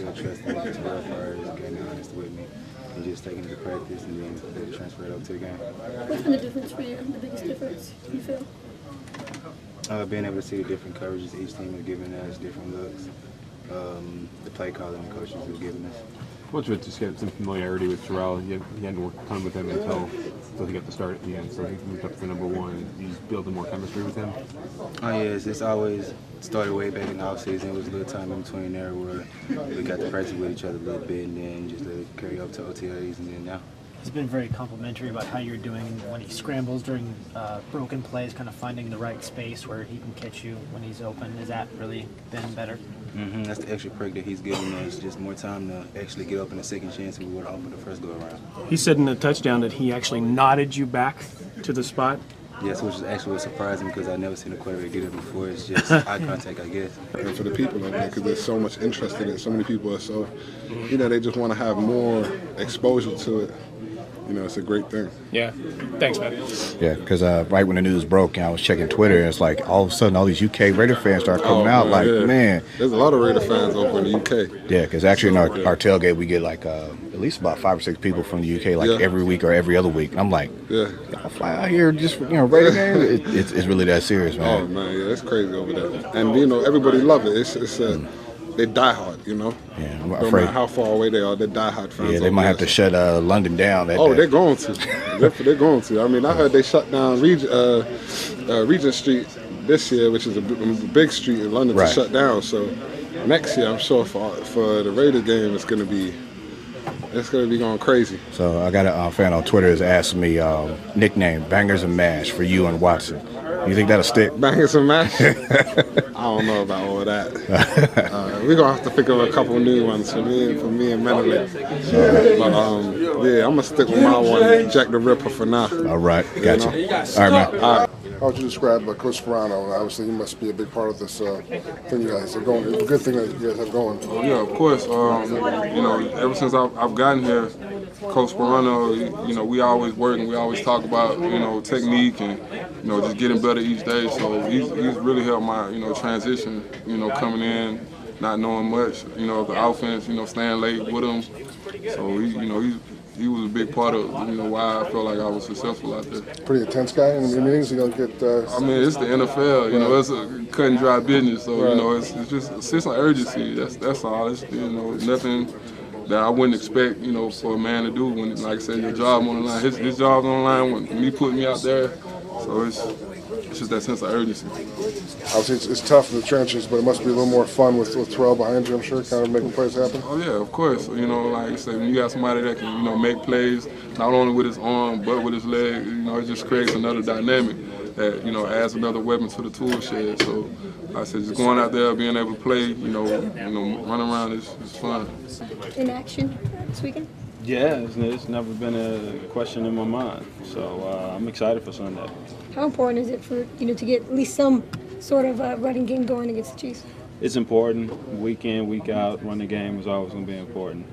feel trusted with Terrell first, getting honest with me, and just taking it to practice and then transfer it over to the game. What's been the difference for you, the biggest difference you feel? Being able to see the different coverages each team is giving us, different looks, the play calling the coaches is giving us. What's with just getting some familiarity with Terrell? You hadn't worked a ton with him until he got the start at the end, so he moved up to number one. He's building more chemistry with him? Oh, yes. It's always started way back in the offseason. It was a little time in between there where we got to practice with each other a little bit and then just let it carry up to OTAs and then now. He's been very complimentary about how you're doing when he scrambles during broken plays, kind of finding the right space where he can catch you when he's open. Has that really been better? Mm-hmm. That's the extra perk that he's giving us, just more time to actually get open a second chance we would have opened the first go around. He said in the touchdown that he actually nodded you back to the spot. Yes, which is actually surprising because I've never seen a quarterback get it before. It's just eye contact, I guess. And for the people out there, because there's so much interest in it, so many people are so, they just want to have more exposure to it. It's a great thing. Yeah. Thanks, man. Yeah, because right when the news broke, I was checking Twitter, and it's like all of a sudden all these UK Raider fans start coming out. Man. There's a lot of Raider fans over in the UK. Yeah, because actually in our tailgate, we get like at least about 5 or 6 people from the UK every week or every other week. And I'm like, y'all fly out here just for, Raider games? It's really that serious, man. Oh, man, yeah, it's crazy over there. And, everybody love it. They die hard, Yeah, I'm no afraid. matter how far away they are, they die hard fans. Yeah, they might have to shut London down. That day. They're going to. They're going to. I mean, I heard they shut down Regent Street this year, which is a big street in London, to shut down. So next year, I'm sure for the Raiders game, it's going to be going crazy. So I got a fan on Twitter has asked me nickname Bangers and Mash for you and Watson. You think that'll stick? Bangers and Mash? I don't know about all of that. We're going to have to think of a couple new ones for me and Menelek. But I'm going to stick with my one, Jack the Ripper, for now. All right, gotcha. All right, man. All right. How would you describe Coach Sperano? Obviously, he must be a big part of this thing you guys are going. It's a good thing that you guys have going. Yeah, of course. Ever since I've gotten here, Coach Sperano, we always work and we always talk about, technique and, just getting better each day. So he's really helped my, transition, coming in, not knowing much, of the offense, staying late with him. So he was a big part of, why I felt like I was successful out there. Pretty intense guy in your meetings. You don't get. I mean, it's the NFL. It's a cut and dry business. So it's just a sense of urgency. That's all. It's nothing that I wouldn't expect, for a man to do when, like I said, your job on the line. His job's on the line when me putting me out there. So it's just that sense of urgency. Obviously, it's tough in the trenches, but it must be a little more fun with Terrell behind you, I'm sure, kind of making plays happen. Oh, yeah, of course. Like I said, when you got somebody that can, make plays, not only with his arm, but with his leg, it just creates another dynamic that, adds another weapon to the tool shed. So, like I said, just going out there, being able to play, running around is fun. In action this weekend? Yeah, it's never been a question in my mind. So I'm excited for Sunday. How important is it for to get at least some sort of running game going against the Chiefs? It's important. Week in, week out, running game is always going to be important.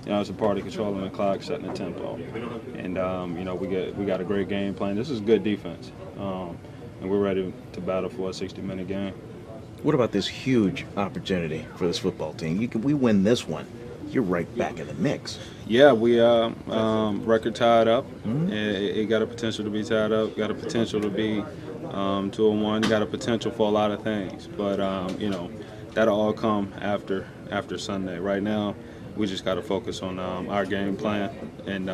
It's a part of controlling the clock, setting the tempo, and we got a great game plan. This is good defense, and we're ready to battle for a 60-minute game. What about this huge opportunity for this football team? We win this one, you're right back in the mix. Yeah, we record tied up. Mm-hmm. It got a potential to be tied up. Got a potential to be 2-1. Got a potential for a lot of things, but that'll all come after Sunday. Right now, we just got to focus on our game plan and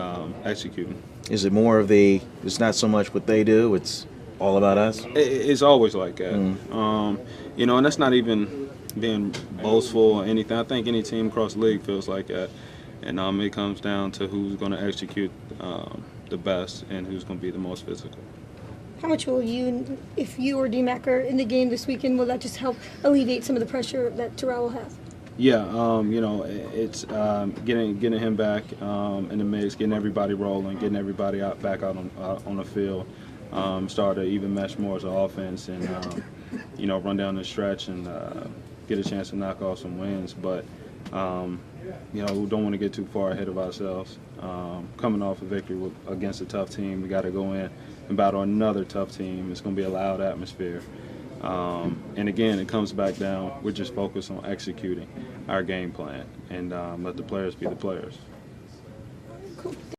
executing. Is it more of it's not so much what they do, it's all about us? It's always like that. And that's not even being boastful or anything. I think any team across the league feels like that. And it comes down to who's going to execute the best and who's going to be the most physical. How much will you, if you or D-Mac are in the game this weekend, will that just help alleviate some of the pressure that Terrell will have? Yeah, it's getting him back in the mix, getting everybody rolling, getting everybody back out on the field, start to even mesh more as an offense, and run down the stretch and get a chance to knock off some wins. But we don't want to get too far ahead of ourselves. Coming off a victory against a tough team, we got to go in and battle another tough team. It's going to be a loud atmosphere. And again, it comes back down. We're just focused on executing our game plan and let the players be the players.